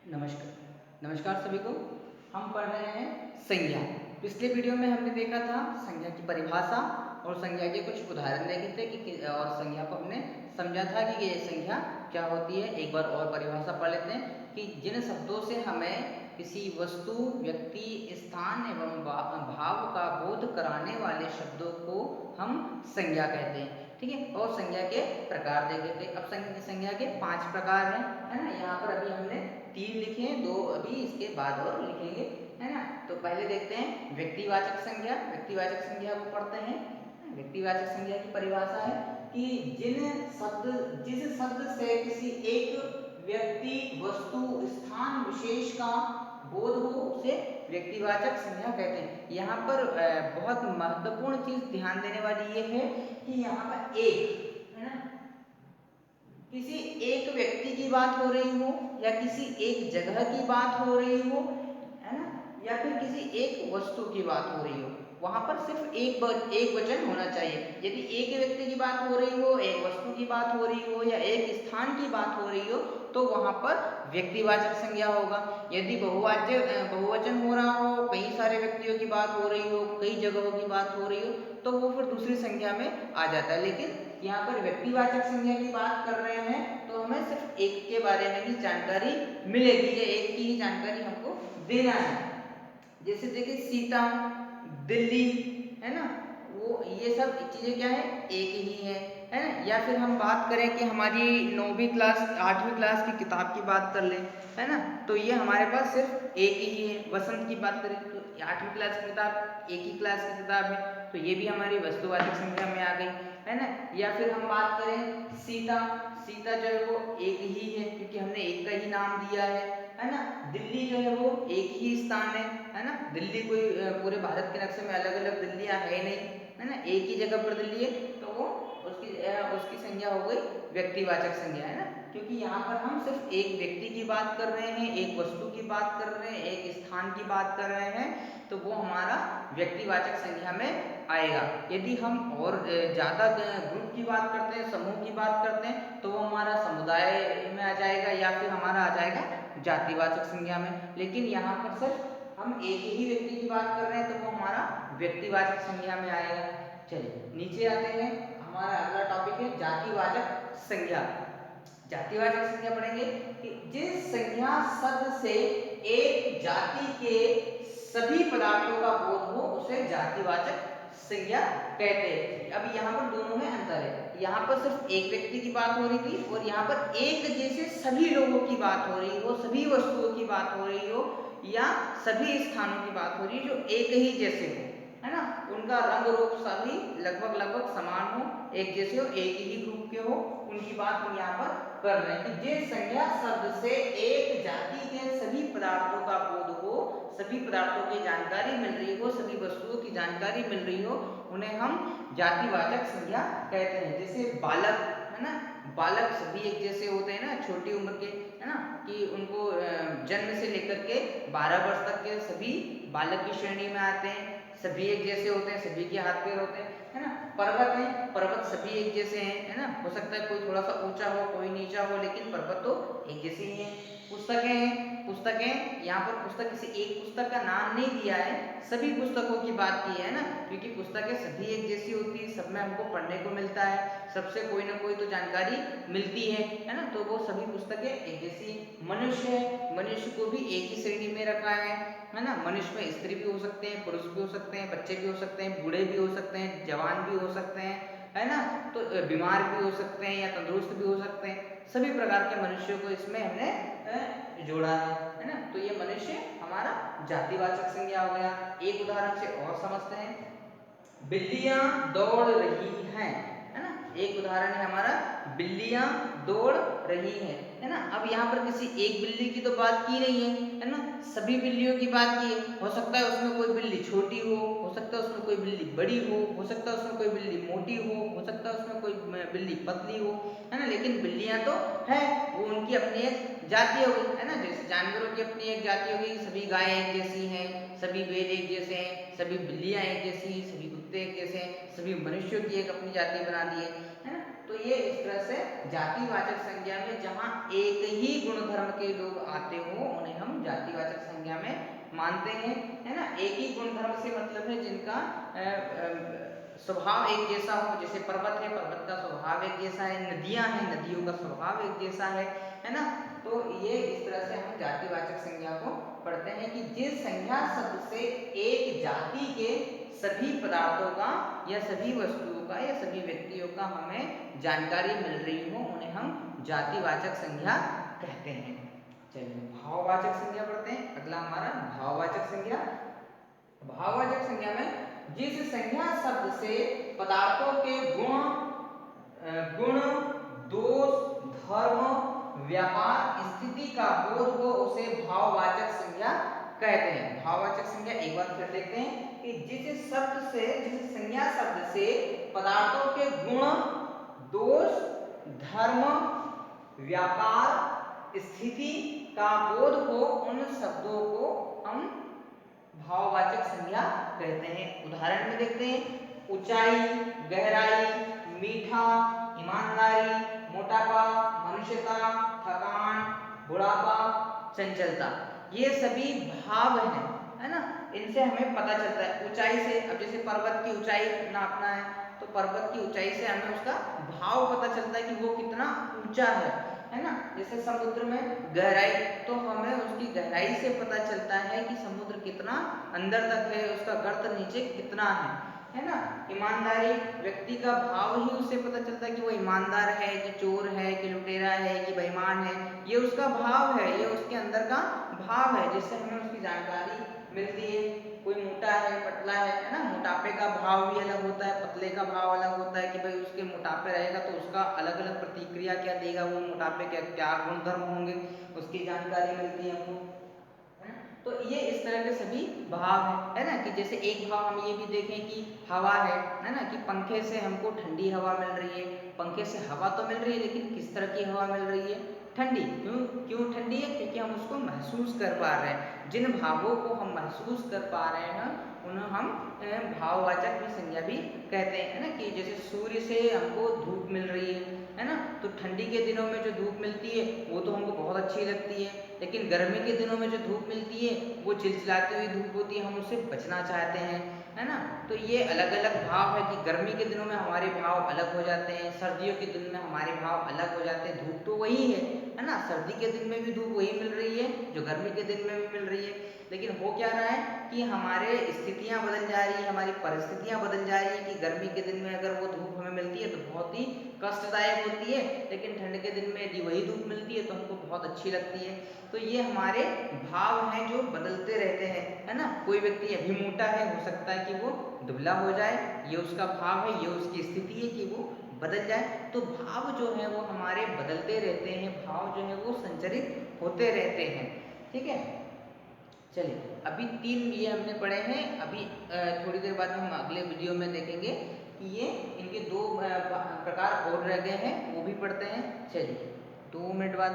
नमस्कार नमस्कार सभी को। हम पढ़ रहे हैं संज्ञा। पिछले वीडियो में हमने देखा था संज्ञा की परिभाषा और संज्ञा के कुछ उदाहरण देखे थे और संज्ञा को हमने समझा था कि ये संज्ञा क्या होती है। एक बार और परिभाषा पढ़ लेते हैं कि जिन शब्दों से हमें किसी वस्तु, व्यक्ति, स्थान एवं भाव का बोध कराने वाले शब्दों को हम संज्ञा कहते हैं। ठीक है, और संज्ञा के प्रकार देखे थे। अब संज्ञा के 5 प्रकार हैं, है ना। यहाँ पर अभी हमने 3 लिखे हैं, 2 अभी इसके बाद और लिखेंगे, है ना। तो पहले देखते हैं व्यक्तिवाचक संज्ञा। व्यक्तिवाचक संज्ञा को पढ़ते हैं। व्यक्तिवाचक संज्ञा की परिभाषा है कि जिस शब्द से किसी एक व्यक्ति, वस्तु, स्थान विशेष का बोध हो उसे व्यक्तिवाचक संज्ञा कहते हैं। यहाँ पर बहुत महत्वपूर्ण चीज ध्यान देने वाली ये है कि यहाँ पर एक, है ना, किसी एक व्यक्ति की बात हो रही हो या किसी एक जगह की बात हो रही हो, है ना, या फिर किसी एक वस्तु की बात हो रही हो, वहां पर सिर्फ एक वचन होना चाहिए। यदि एक व्यक्ति की बात हो रही हो, एक वस्तु की बात हो रही हो या एक स्थान की बात हो रही हो तो वहां पर व्यक्तिवाचक संज्ञा होगा। यदि बहुवचन हो रहा हो, कई सारे व्यक्तियों की बात हो रही हो, कई जगहों की बात हो रही हो तो वो फिर दूसरी संज्ञा में आ जाता है। लेकिन यहाँ पर व्यक्तिवाचक संज्ञा की बात कर रहे हैं तो हमें सिर्फ एक के बारे में ही जानकारी मिलेगी या एक की ही जानकारी हमको देना है। जैसे देखिए सीता, दिल्ली, है ना, वो ये सब चीजें क्या है, एक ही है ना। या फिर हम बात करें कि हमारी 9वीं क्लास 8वीं क्लास की किताब की बात कर लें, है ना, तो ये हमारे पास सिर्फ एक ही है। वसंत की बात करें तो 8वीं क्लास की किताब एक ही क्लास की किताब है, तो ये भी हमारी वस्तुवाचक संज्ञा में आ गई, है ना। या फिर हम बात करें सीता, सीता जो है वो एक ही है क्योंकि हमने एक का ही नाम दिया है ना। दिल्ली जो है वो एक ही स्थान है ना। दिल्ली कोई पूरे भारत के नक्शे में अलग अलग दिल्लियां है नहीं, है ना, एक ही जगह पर दिल्ली है तो वो उसकी संज्ञा हो गई व्यक्तिवाचक संज्ञा, है ना। क्योंकि यहाँ पर हम सिर्फ एक व्यक्ति की बात कर रहे हैं, एक वस्तु की बात कर रहे हैं, एक स्थान की बात कर रहे हैं तो वो हमारा व्यक्तिवाचक संज्ञा में आएगा। यदि हम और ज़्यादा ग्रुप की बात करते हैं, समूह की बात करते हैं तो वो हमारा समुदाय में आ जाएगा या फिर हमारा आ जाएगा जातिवाचक संज्ञा में। लेकिन यहाँ पर सिर्फ हम एक ही व्यक्ति की बात कर रहे हैं तो वो हमारा व्यक्तिवाचक संज्ञा में आएगा। चलिए नीचे आते हैं, हमारा अगला टॉपिक है जातिवाचक संज्ञा। जातिवाचक संज्ञा पढ़ेंगे कि जिस संज्ञा शब्द से एक जाति के सभी पदार्थों का बोध हो उसे जातिवाचक संज्ञा कहते हैं। अब यहाँ पर दोनों में अंतर है। यहाँ पर सिर्फ एक व्यक्ति की बात हो रही थी और यहाँ पर एक जैसे सभी लोगों की बात हो रही हो, सभी वस्तुओं की बात हो रही हो या सभी स्थानों की बात हो रही है जो एक ही जैसे हो, है ना, उनका रंग रूप सभी लगभग समान हो, एक जैसे हो, एक ही ग्रुप के हो, उनकी बात हम यहाँ पर कर रहे हैं कि जिस संज्ञा शब्द से एक जाति के सभी पदार्थों का बोध हो, सभी पदार्थों की जानकारी मिल रही हो, सभी वस्तुओं की जानकारी मिल रही हो, उन्हें हम जातिवाचक संज्ञा कहते हैं। जैसे बालक, है ना, बालक सभी एक जैसे होते हैं ना, छोटी उम्र के, है ना, कि उनको जन्म से लेकर के 12 वर्ष तक के सभी बालक की श्रेणी में आते हैं, सभी एक जैसे होते हैं, सभी के हाथ पैर होते हैं, है ना। पर्वत है, पर्वत सभी एक जैसे हैं, है ना, हो सकता है कोई थोड़ा सा ऊंचा हो, कोई नीचा हो, लेकिन पर्वत तो एक जैसे ही हैं। पुस्तकें हैं, पुस्तकें, यहाँ पर पुस्तक किसी एक पुस्तक का नाम नहीं दिया है, सभी पुस्तकों की बात की है ना, क्योंकि पुस्तकें सभी एक जैसी होती है, सब में हमको पढ़ने को मिलता है, सबसे कोई ना कोई तो जानकारी मिलती है ना, तो वो सभी पुस्तकें एक जैसी। मनुष्य है, मनुष्य को भी एक ही श्रेणी में रखा है ना। मनुष्य में स्त्री भी हो सकते हैं, पुरुष भी हो सकते हैं, बच्चे भी हो सकते हैं, बूढ़े भी हो सकते हैं, जवान भी हो सकते हैं, है ना, तो बीमार भी हो सकते हैं या तंदुरुस्त भी हो सकते हैं। सभी प्रकार के मनुष्यों को इसमें हमने जोड़ा है ना। तो ये मनुष्य हमारा जातिवाचक संज्ञा हो गया। एक उदाहरण से और समझते हैं, बिल्लियां दौड़ रही हैं, है ना, एक उदाहरण है हमारा, बिल्लियां दौड़ रही हैं, है ना। अब यहाँ पर किसी एक बिल्ली की तो बात की नहीं है ना, सभी बिल्लियों की बात की है। हो सकता है उसमें कोई बिल्ली छोटी हो सकता है उसमें कोई बिल्ली बड़ी हो सकता है उसमें कोई बिल्ली मोटी हो सकता है उसमें कोई बिल्ली पतली हो, है ना, लेकिन बिल्लियां तो है, वो उनकी अपनी एक जाति हो गई, है ना। जैसे जानवरों की अपनी एक जाति हो गई, सभी गाय एक जैसी हैं, सभी बैल एक जैसे हैं, सभी बिल्लियां एक जैसी हैं, सभी कुत्ते एक जैसे हैं, सभी मनुष्यों की एक अपनी जाति बना दी है ना। तो ये इस तरह से जातिवाचक संज्ञा में जहाँ एक ही गुणधर्म के लोग आते हो मानते हैं, है ना। एक ही गुणधर्म से मतलब है जिनका स्वभाव एक जैसा हो, जैसे पर्वत है, पर्वत का स्वभाव एक जैसा है, नदियां हैं, नदियों का स्वभाव एक जैसा है ना। तो ये इस तरह से हम जातिवाचक संज्ञा को पढ़ते हैं कि जिस संज्ञा शब्द से एक जाति के सभी पदार्थों का या सभी वस्तुओं का या सभी व्यक्तियों का हमें जानकारी मिल रही हो, उन्हें हम जातिवाचक संज्ञा कहते हैं। चलिए भाववाचक संज्ञा पढ़ते हैं। अगला हमारा भाववाचक संज्ञा। भाववाचक संज्ञा में जिस संज्ञा शब्द से पदार्थों के गुण, दोष, धर्म, व्यापार, स्थिति का बोध हो उसे भाववाचक संज्ञा कहते हैं। भाववाचक संज्ञा एक बार फिर देखते हैं कि जिस संज्ञा शब्द से पदार्थों के गुण, दोष, धर्म, व्यापार, स्थिति का बोध हो उन शब्दों को हम भाववाचक संज्ञा कहते हैं। उदाहरण में देखते हैं ऊंचाई, गहराई, मीठा, ईमानदारी, मोटापा, मनुष्यता, थकान, बुढ़ापा, चंचलता, ये सभी भाव हैं, है ना। इनसे हमें पता चलता है ऊंचाई से। अब जैसे पर्वत की ऊंचाई नापना है तो पर्वत की ऊंचाई से हमें उसका भाव पता चलता है कि वो कितना ऊंचा है ना। जैसे समुद्र में गहराई, तो हमें उसकी गहराई से पता चलता है कि समुद्र कितना अंदर तक है, उसका गर्त नीचे कितना है ना। ईमानदारी, व्यक्ति का भाव ही उससे पता चलता है कि वो ईमानदार है कि चोर है कि लुटेरा है कि बेईमान है, ये उसका भाव है, ये उसके अंदर का भाव है, जिससे हमें उसकी जानकारी मिलती है। कोई मोटा है, पतला है ना, मोटापे का भाव भी अलग होता है, पतले का भाव अलग होता है कि भाई उसके मोटापे रहेगा तो उसका अलग अलग प्रतिक्रिया क्या देगा, वो मोटापे के क्या गुणधर्म होंगे, उसकी जानकारी मिलती है हमको। तो ये इस तरह के सभी भाव है ना। कि जैसे एक भाव हम ये भी देखें कि हवा है ना, कि पंखे से हमको ठंडी हवा मिल रही है। पंखे से हवा तो मिल रही है लेकिन किस तरह की हवा मिल रही है? ठंडी। क्यों ठंडी है? क्योंकि हम उसको महसूस कर पा रहे हैं। जिन भावों को हम महसूस कर पा रहे हैं उन्हें हम भाववाचक भी संज्ञा भी कहते हैं, है ना। कि जैसे सूर्य से हमको धूप मिल रही है ना, तो ठंडी के दिनों में जो धूप मिलती है वो तो हमको बहुत अच्छी लगती है, लेकिन गर्मी के दिनों में जो धूप मिलती है वो चिलचिलाती हुई धूप होती है, हम उससे बचना चाहते हैं, है ना। तो ये अलग अलग भाव है कि गर्मी के दिनों में हमारे भाव अलग हो जाते हैं, सर्दियों के दिन में हमारे भाव अलग हो जाते हैं। धूप तो वही है ना, सर्दी के दिन में भी धूप वही मिल रही है जो गर्मी के दिन में भी मिल रही है, लेकिन हो क्या रहा है कि हमारे स्थितियां बदल जा रही है, हमारी परिस्थितियां बदल जा रही है। कि गर्मी के दिन में अगर वो धूप हमें मिलती है तो बहुत ही कष्टदायक होती है, लेकिन ठंड के दिन में यदि वही धूप मिलती है तो हमको बहुत अच्छी लगती है। तो ये हमारे भाव हैं जो बदलते रहते हैं, है ना। कोई व्यक्ति अभी मोटा है, हो सकता है कि वो दुबला हो जाए, ये उसका भाव है, ये उसकी स्थिति है कि वो बदल जाए। तो भाव जो है वो हमारे बदलते रहते हैं, भाव जो है वो संचरित होते रहते हैं, ठीक है। चलिए अभी 3 ये हमने पढ़े हैं। अभी थोड़ी देर बाद हम अगले वीडियो में देखेंगे कि ये इनके 2 प्रकार और रह गए हैं, वो भी पढ़ते हैं। चलिए 2 मिनट बाद